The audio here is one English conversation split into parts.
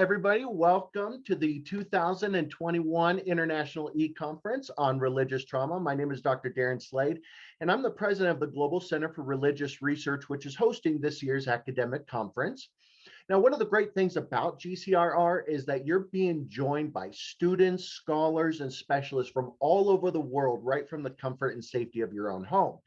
everybody. Welcome to the 2021 International eConference on Religious Trauma. My name is Dr. Darren Slade, and I'm the president of the Global Center for Religious Research, which is hosting this year's academic conference. Now, one of the great things about GCRR is that you're being joined by students, scholars, and specialists from all over the world, right from the comfort and safety of your own home.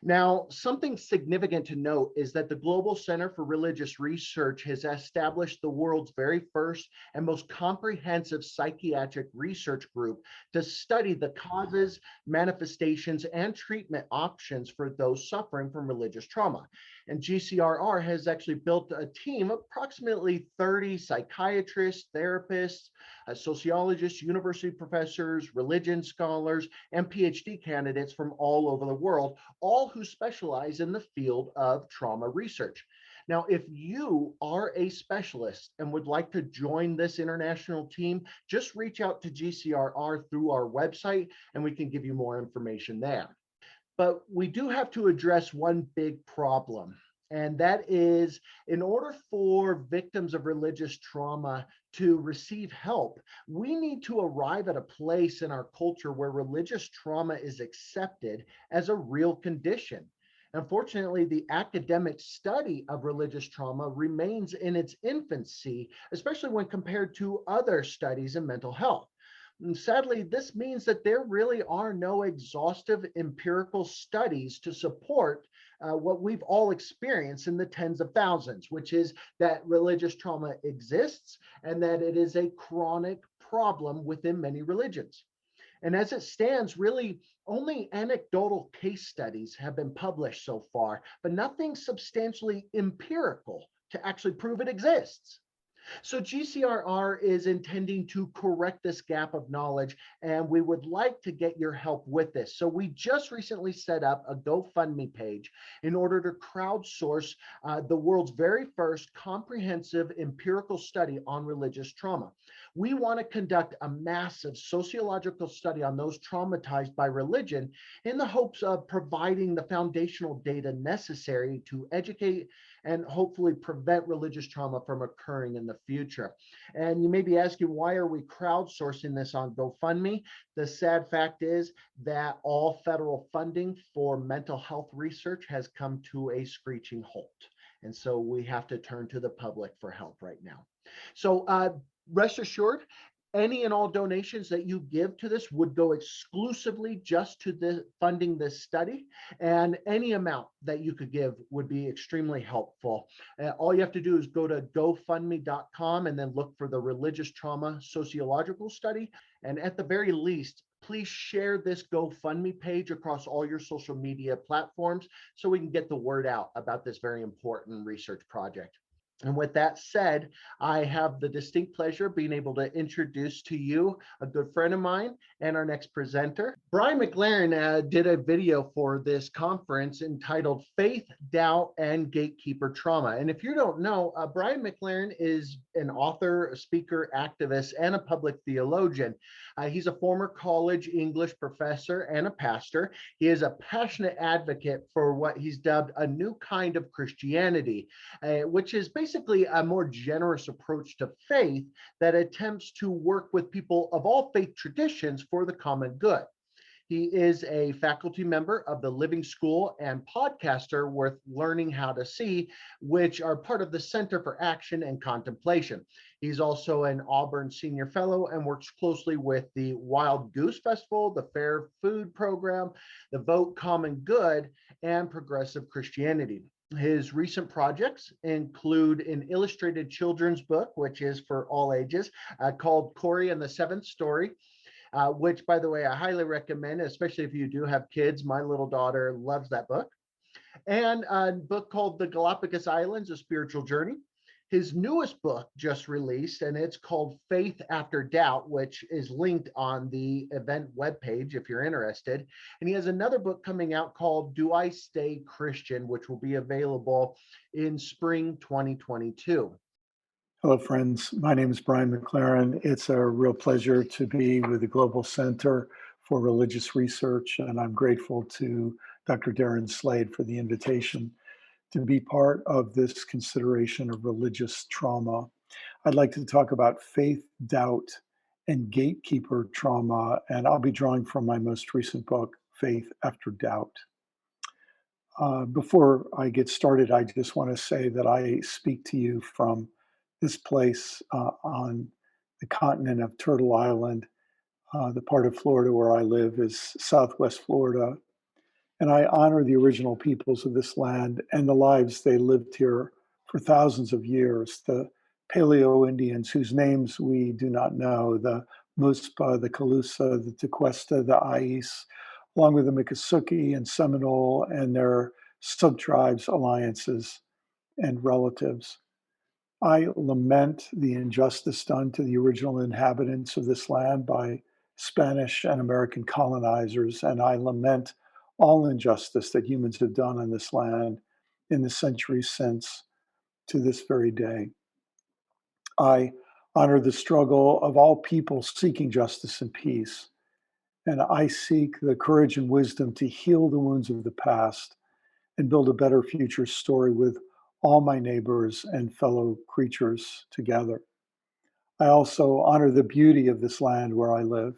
Now, something significant to note is that the Global Center for Religious Research has established the world's very first and most comprehensive psychiatric research group to study the causes, manifestations, and treatment options for those suffering from religious trauma. And GCRR has actually built a team of approximately 30 psychiatrists, therapists, sociologists, university professors, religion scholars, and PhD candidates from all over the world, all who specialize in the field of trauma research. Now, if you are a specialist and would like to join this international team, just reach out to GCRR through our website and we can give you more information there. But we do have to address one big problem, and that is in order for victims of religious trauma to receive help, we need to arrive at a place in our culture where religious trauma is accepted as a real condition. Unfortunately, the academic study of religious trauma remains in its infancy, especially when compared to other studies in mental health. And sadly, this means that there really are no exhaustive empirical studies to support what we've all experienced in the tens of thousands, which is that religious trauma exists and that it is a chronic problem within many religions. And as it stands, really only anecdotal case studies have been published so far, but nothing substantially empirical to actually prove it exists. So GCRR is intending to correct this gap of knowledge, and we would like to get your help with this. So we just recently set up a GoFundMe page in order to crowdsource the world's very first comprehensive empirical study on religious trauma. We want to conduct a massive sociological study on those traumatized by religion in the hopes of providing the foundational data necessary to educate and hopefully prevent religious trauma from occurring in the future. And you may be asking, why are we crowdsourcing this on GoFundMe? The sad fact is that all federal funding for mental health research has come to a screeching halt. And so we have to turn to the public for help right now. So rest assured, any and all donations that you give to this would go exclusively just to funding this study, and any amount that you could give would be extremely helpful. All you have to do is go to gofundme.com and then look for the religious trauma sociological study. And at the very least, please share this GoFundMe page across all your social media platforms so we can get the word out about this very important research project. And with that said, I have the distinct pleasure of being able to introduce to you a good friend of mine and our next presenter. Brian McLaren did a video for this conference entitled Faith, Doubt, and Gatekeeper Trauma. And if you don't know, Brian McLaren is an author, a speaker, activist, and a public theologian. He's a former college English professor and a pastor. He is a passionate advocate for what he's dubbed a new kind of Christianity, which is basically a more generous approach to faith that attempts to work with people of all faith traditions for the common good. He is a faculty member of the Living School and podcaster Worth Learning How to See, which are part of the Center for Action and Contemplation. He's also an Auburn Senior Fellow and works closely with the Wild Goose Festival, the Fair Food Program, the Vote Common Good, and Progressive Christianity. His recent projects include an illustrated children's book, which is for all ages, called Corey and the Seventh Story, which, by the way, I highly recommend, especially if you do have kids. My little daughter loves that book. And a book called The Galapagos Islands, A Spiritual Journey. His newest book just released, and it's called Faith After Doubt, which is linked on the event webpage if you're interested. And he has another book coming out called Do I Stay Christian, which will be available in spring 2022. Hello, friends. My name is Brian McLaren. It's a real pleasure to be with the Global Center for Religious Research, and I'm grateful to Dr. Darren Slade for the invitation to be part of this consideration of religious trauma. I'd like to talk about faith, doubt, and gatekeeper trauma, and I'll be drawing from my most recent book, Faith After Doubt. Before I get started, I just want to say that I speak to you from this place on the continent of Turtle Island. The part of Florida where I live is Southwest Florida, and I honor the original peoples of this land and the lives they lived here for thousands of years. The Paleo Indians, whose names we do not know, the Muspa, the Calusa, the Tequesta, the Ais, along with the Miccosukee and Seminole and their subtribes, alliances, and relatives. I lament the injustice done to the original inhabitants of this land by Spanish and American colonizers, and I lament all injustice that humans have done on this land in the centuries since to this very day. I honor the struggle of all people seeking justice and peace, and I seek the courage and wisdom to heal the wounds of the past and build a better future story with all my neighbors and fellow creatures together. I also honor the beauty of this land where I live,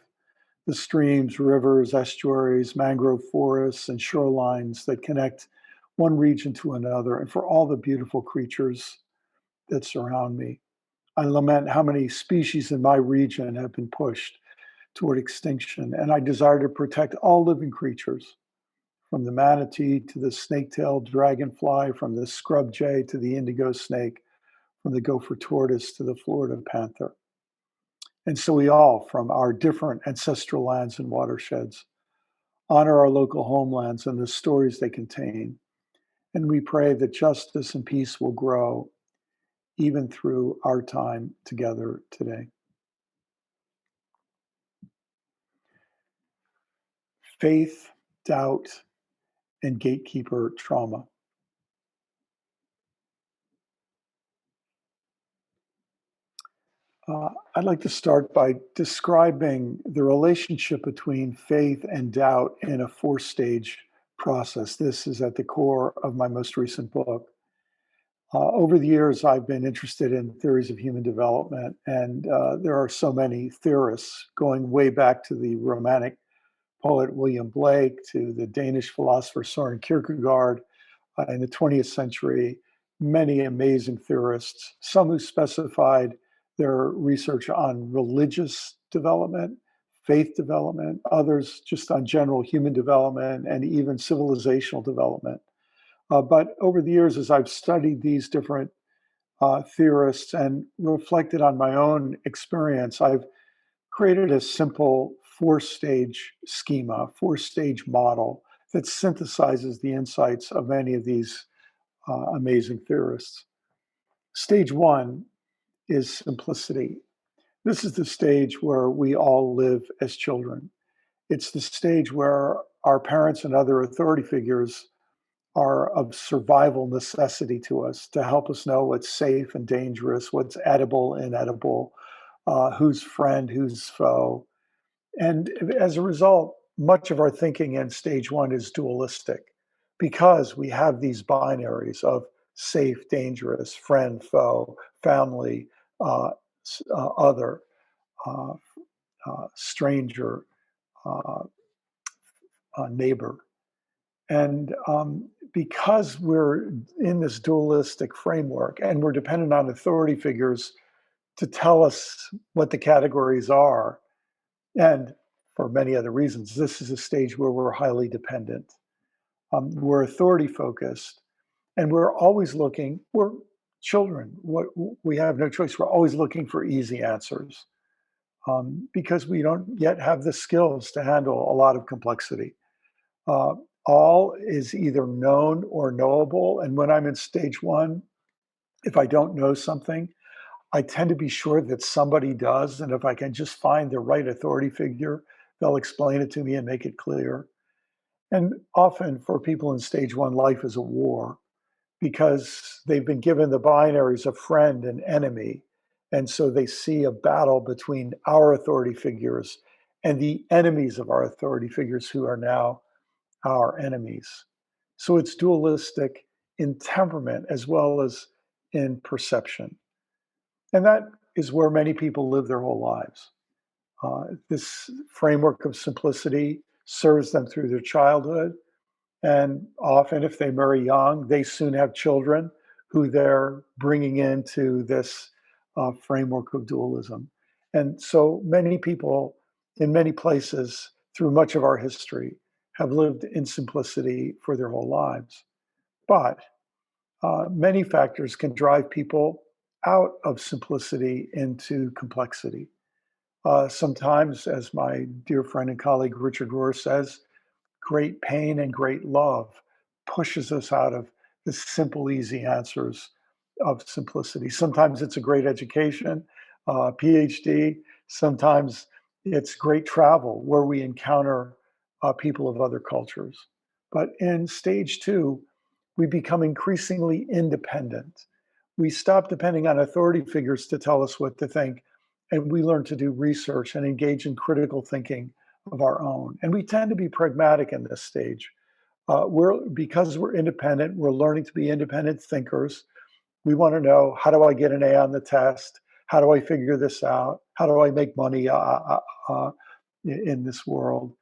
the streams, rivers, estuaries, mangrove forests, and shorelines that connect one region to another, and for all the beautiful creatures that surround me. I lament how many species in my region have been pushed toward extinction, and I desire to protect all living creatures, from the manatee to the snake-tailed dragonfly, from the scrub jay to the indigo snake, from the gopher tortoise to the Florida panther. And so we all, from our different ancestral lands and watersheds, honor our local homelands and the stories they contain. And we pray that justice and peace will grow even through our time together today. Faith, doubt, and gatekeeper trauma. I'd like to start by describing the relationship between faith and doubt in a four-stage process. This is at the core of my most recent book. Over the years, I've been interested in theories of human development, and there are so many theorists going way back to the Romantic poet William Blake, to the Danish philosopher Søren Kierkegaard, in the 20th century, many amazing theorists, some who specified their research on religious development, faith development, others just on general human development and even civilizational development. But over the years, as I've studied these different theorists and reflected on my own experience, I've created a simple four-stage schema, four-stage model that synthesizes the insights of many of these amazing theorists. Stage one is simplicity. This is the stage where we all live as children. It's the stage where our parents and other authority figures are of survival necessity to us to help us know what's safe and dangerous, what's edible, inedible, who's friend, who's foe. And as a result, much of our thinking in stage one is dualistic because we have these binaries of safe, dangerous, friend, foe, family, other, uh, stranger, uh, neighbor. And because we're in this dualistic framework and we're dependent on authority figures to tell us what the categories are, and for many other reasons, this is a stage where we're highly dependent. We're authority focused, and we're always looking, we're children, we have no choice. We're always looking for easy answers because we don't yet have the skills to handle a lot of complexity. Uh, all is either known or knowable. And when I'm in stage one, if I don't know something, I tend to be sure that somebody does. And if I can just find the right authority figure, they'll explain it to me and make it clear. And often for people in stage one, life is a war because they've been given the binaries of friend and enemy. And so they see a battle between our authority figures and the enemies of our authority figures who are now our enemies. So it's dualistic in temperament as well as in perception. And that is where many people live their whole lives. This framework of simplicity serves them through their childhood. And often, if they marry young, they soon have children who they're bringing into this framework of dualism. And so many people in many places through much of our history have lived in simplicity for their whole lives. But many factors can drive people out of simplicity into complexity. Sometimes, as my dear friend and colleague Richard Rohr says, great pain and great love pushes us out of the simple, easy answers of simplicity. Sometimes it's a great education, PhD. Sometimes it's great travel where we encounter people of other cultures. But in stage two, we become increasingly independent. We stop depending on authority figures to tell us what to think, and we learn to do research and engage in critical thinking of our own. And we tend to be pragmatic in this stage. Because we're independent, we're learning to be independent thinkers. We want to know, how do I get an A on the test? How do I figure this out? How do I make money in this world?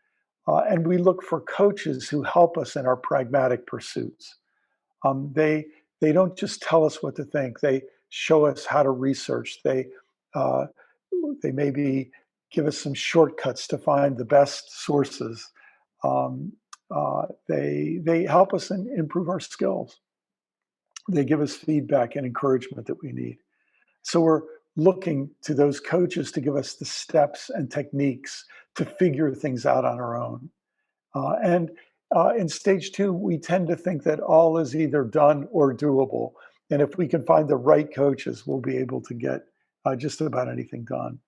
And we look for coaches who help us in our pragmatic pursuits. They don't just tell us what to think. They show us how to research. Uh, they maybe give us some shortcuts to find the best sources. Um, they help us improve our skills. They give us feedback and encouragement that we need. So we're looking to those coaches to give us the steps and techniques to figure things out on our own. And in stage two, we tend to think that all is either done or doable. And if we can find the right coaches, we'll be able to get just about anything done.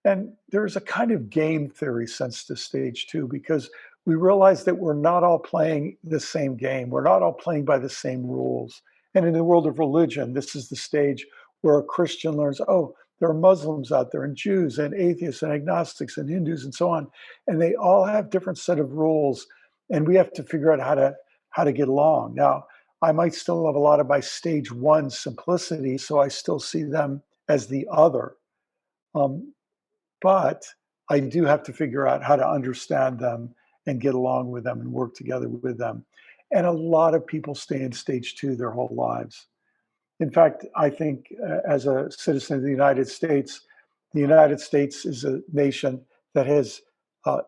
And there's a kind of game theory sense to stage two because we realize that we're not all playing the same game. We're not all playing by the same rules. And in the world of religion, this is the stage where a Christian learns, oh, there are Muslims out there and Jews and atheists and agnostics and Hindus and so on. And they all have different set of rules. And we have to figure out how to get along. Now, I might still have a lot of my stage one simplicity, so I still see them as the other. Um, but I do have to figure out how to understand them and get along with them and work together with them. And a lot of people stay in stage two their whole lives. In fact, I think as a citizen of the United States is a nation that has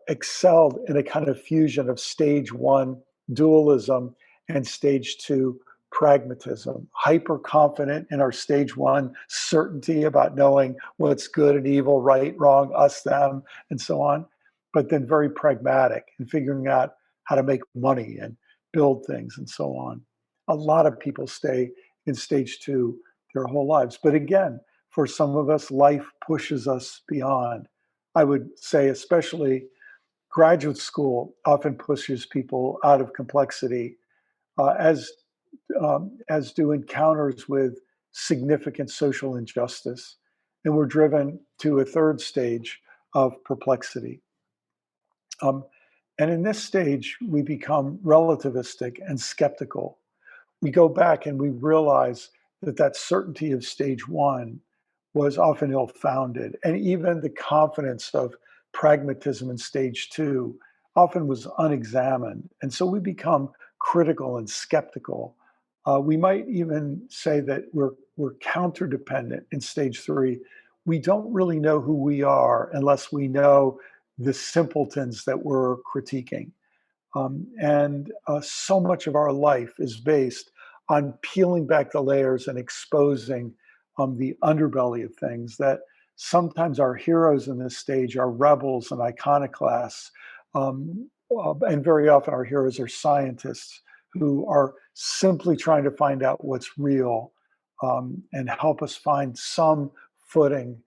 excelled in a kind of fusion of stage one dualism and stage two pragmatism, hyper confident in our stage one certainty about knowing what's good and evil, right, wrong, us, them, and so on, but then very pragmatic in figuring out how to make money and build things and so on. A lot of people stay in stage two their whole lives. But again, for some of us, life pushes us beyond. I would say, especially graduate school often pushes people out of complexity, as as do encounters with significant social injustice. And we're driven to a third stage of perplexity. Um, and in this stage, we become relativistic and skeptical. We go back and we realize that certainty of stage one was often ill-founded. And even the confidence of pragmatism in stage two often was unexamined. And so we become critical and skeptical. We might even say that we're counter-dependent in stage three. We don't really know who we are unless we know the simpletons that we're critiquing. And so much of our life is based on peeling back the layers and exposing the underbelly of things that sometimes our heroes in this stage are rebels and iconoclasts. And very often our heroes are scientists who are simply trying to find out what's real and help us find some footing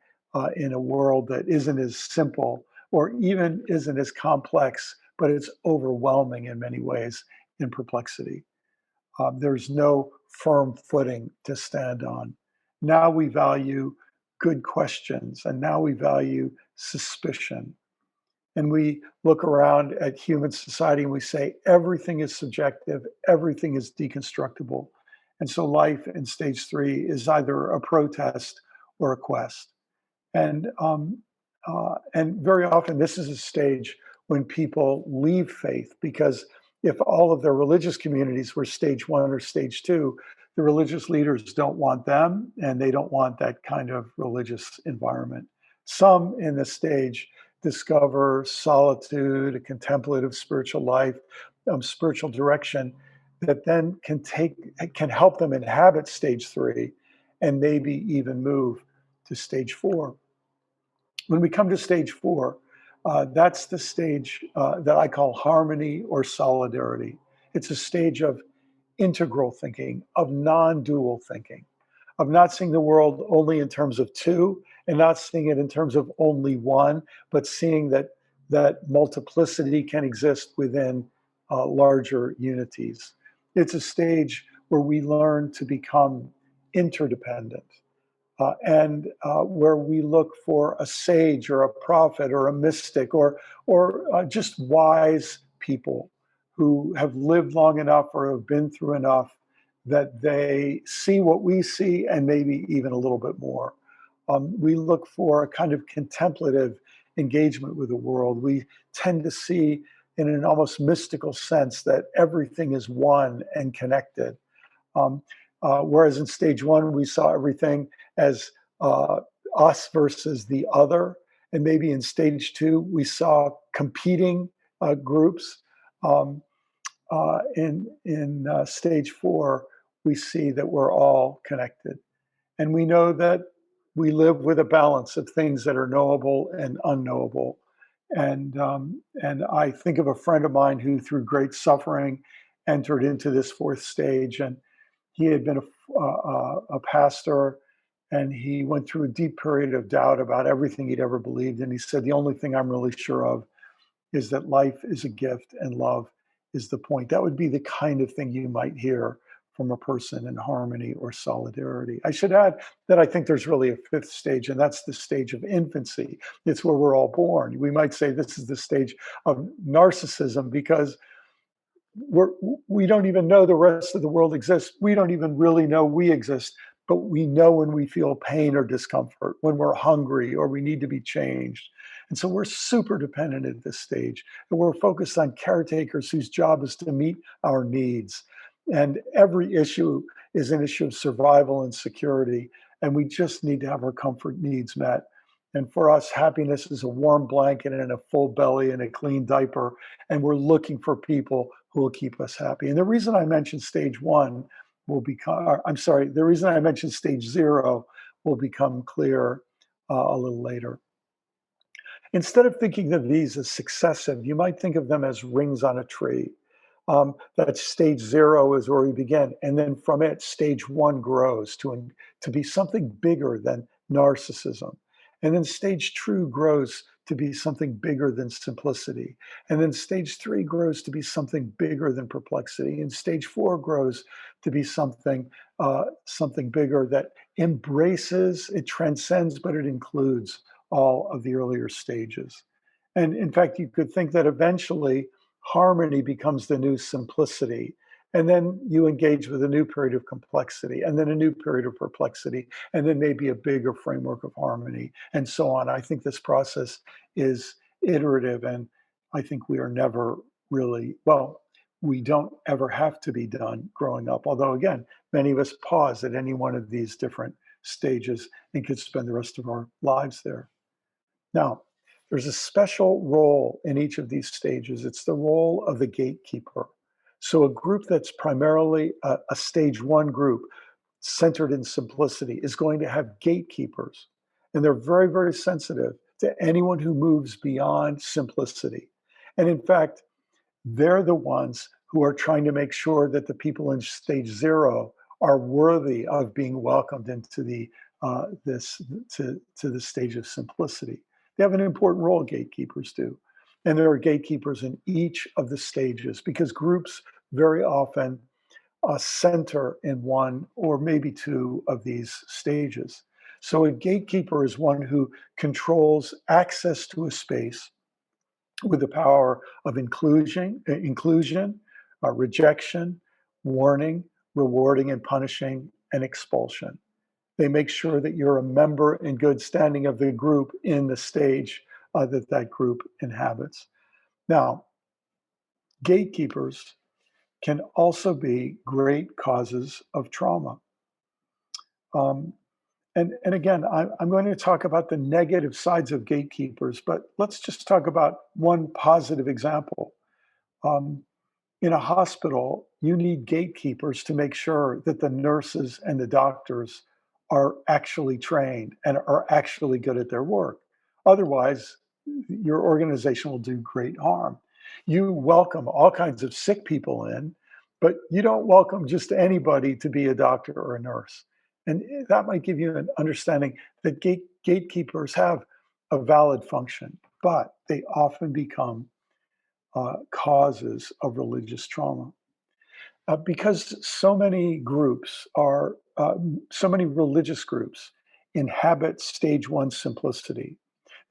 in a world that isn't as simple or even isn't as complex, but it's overwhelming in many ways in perplexity. There's no firm footing to stand on. Now we value good questions, and now we value suspicion. And we look around at human society and we say everything is subjective, everything is deconstructible. And so life in stage three is either a protest or a quest. And very often this is a stage when people leave faith, because if all of their religious communities were stage 1 or stage 2, the religious leaders don't want them, and they don't want that kind of religious environment. Some in this stage discover solitude, a contemplative spiritual life, spiritual direction that then can help them inhabit stage 3 and maybe even move to stage 4. When we come to stage 4, that's the stage that I call harmony or solidarity. It's a stage of integral thinking, of non-dual thinking, of not seeing the world only in terms of two and not seeing it in terms of only one, but seeing that multiplicity can exist within larger unities. It's a stage where we learn to become interdependent, and where we look for a sage or a prophet or a mystic or just wise people who have lived long enough or have been through enough that they see what we see and maybe even a little bit more. We look for a kind of contemplative engagement with the world. We tend to see in an almost mystical sense that everything is one and connected. Um, Whereas in stage 1, we saw everything as uh, us versus the other. And maybe in stage 2, we saw competing groups. Um, in stage 4, we see that we're all connected. And we know that we live with a balance of things that are knowable and unknowable. And I think of a friend of mine who, through great suffering, entered into this 4th stage. And he had been a pastor, and he went through a deep period of doubt about everything he'd ever believed. And he said, the only thing I'm really sure of is that life is a gift and love is the point. That would be the kind of thing you might hear from a person in harmony or solidarity. I should add that I think there's really a 5th stage, and that's the stage of infancy. It's where we're all born. We might say this is the stage of narcissism, because we don't even know the rest of the world exists. We don't even really know we exist, but we know when we feel pain or discomfort, when we're hungry or we need to be changed. And so we're super dependent at this stage. And we're focused on caretakers whose job is to meet our needs. And every issue is an issue of survival and security. And we just need to have our comfort needs met. And for us, happiness is a warm blanket and a full belly and a clean diaper. And we're looking for people who will keep us happy. And the reason I mentioned stage 1 will become, the reason I mentioned stage 0 will become clear a little later. Instead of thinking of these as successive, you might think of them as rings on a tree. That stage 0 is where we begin. And then from it, stage 1 grows to be something bigger than narcissism. And then stage 2 grows to be something bigger than simplicity. And then stage 3 grows to be something bigger than perplexity. And stage 4 grows to be something bigger that embraces, it transcends, but it includes all of the earlier stages. And in fact, you could think that eventually harmony becomes the new simplicity. And then you engage with a new period of complexity, and then a new period of perplexity, and then maybe a bigger framework of harmony, and so on. I think this process is iterative, and I think we are never really, well, we don't ever have to be done growing up. Although, again, many of us pause at any one of these different stages and could spend the rest of our lives there. Now, there's a special role in each of these stages. It's the role of the gatekeeper. So a group that's primarily a stage 1 group centered in simplicity is going to have gatekeepers. And they're very, very sensitive to anyone who moves beyond simplicity. And in fact, they're the ones who are trying to make sure that the people in stage 0 are worthy of being welcomed into the the stage of simplicity. They have an important role, gatekeepers do. And there are gatekeepers in each of the stages, because groups very often center in one or maybe 2 of these stages. So a gatekeeper is one who controls access to a space with the power of inclusion, rejection, warning, rewarding and punishing, and expulsion. They make sure that you're a member in good standing of the group in the stage that group inhabits. Now, gatekeepers can also be great causes of trauma. And again, I'm going to talk about the negative sides of gatekeepers, but let's just talk about one positive example. Um, in a hospital, you need gatekeepers to make sure that the nurses and the doctors are actually trained and are actually good at their work. Otherwise, your organization will do great harm. You welcome all kinds of sick people in, but you don't welcome just anybody to be a doctor or a nurse. And that might give you an understanding that gatekeepers have a valid function, but they often become causes of religious trauma. Because so many groups are, so many religious groups inhabit stage one simplicity.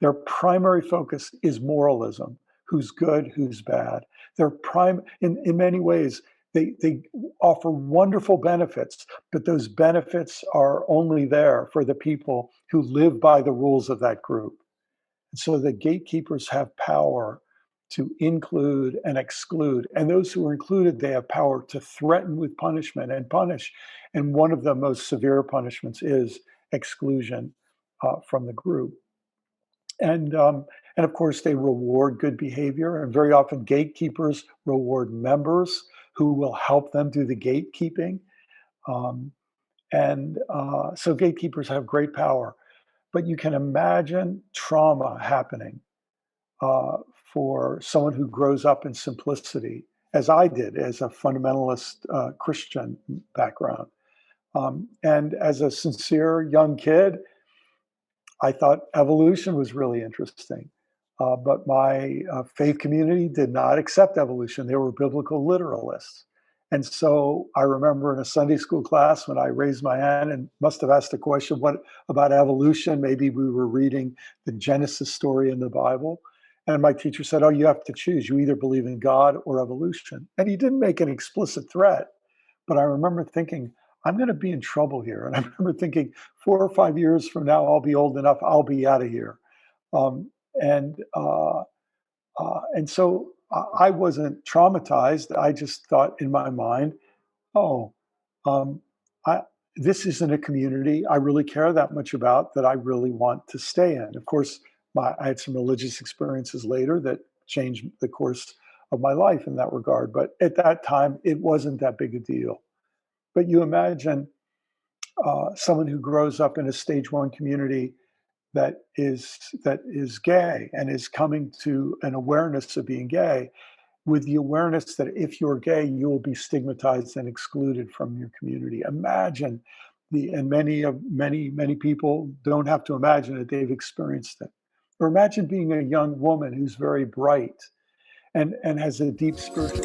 Their primary focus is moralism, who's good, who's bad. In many ways, they offer wonderful benefits, but those benefits are only there for the people who live by the rules of that group. And so the gatekeepers have power to include and exclude. And those who are included, they have power to threaten with punishment and punish. And one of the most severe punishments is exclusion from the group. And of course, they reward good behavior. And very often, gatekeepers reward members who will help them do the gatekeeping. So gatekeepers have great power. But you can imagine trauma happening uh, for someone who grows up in simplicity, as I did, as a fundamentalist Christian background. And as a sincere young kid, I thought evolution was really interesting. But my faith community did not accept evolution. They were biblical literalists. And so I remember in a Sunday school class when I raised my hand and must have asked a question, what about evolution? Maybe we were reading the Genesis story in the Bible. And my teacher said, oh, you have to choose. You either believe in God or evolution. And he didn't make an explicit threat. But I remember thinking, I'm going to be in trouble here. And I remember thinking, 4 or 5 years from now, I'll be old enough, I'll be out of here. Um, and uh, and so I wasn't traumatized. I just thought in my mind, oh, um, I, this isn't a community I really care that much about that I really want to stay in. Of course, I had some religious experiences later that changed the course of my life in that regard. But at that time, it wasn't that big a deal. But you imagine someone who grows up in a stage one community that is gay and is coming to an awareness of being gay, with the awareness that if you're gay, you will be stigmatized and excluded from your community. Imagine and many people don't have to imagine it, they've experienced it. Or imagine being a young woman who's very bright and has a deep spiritual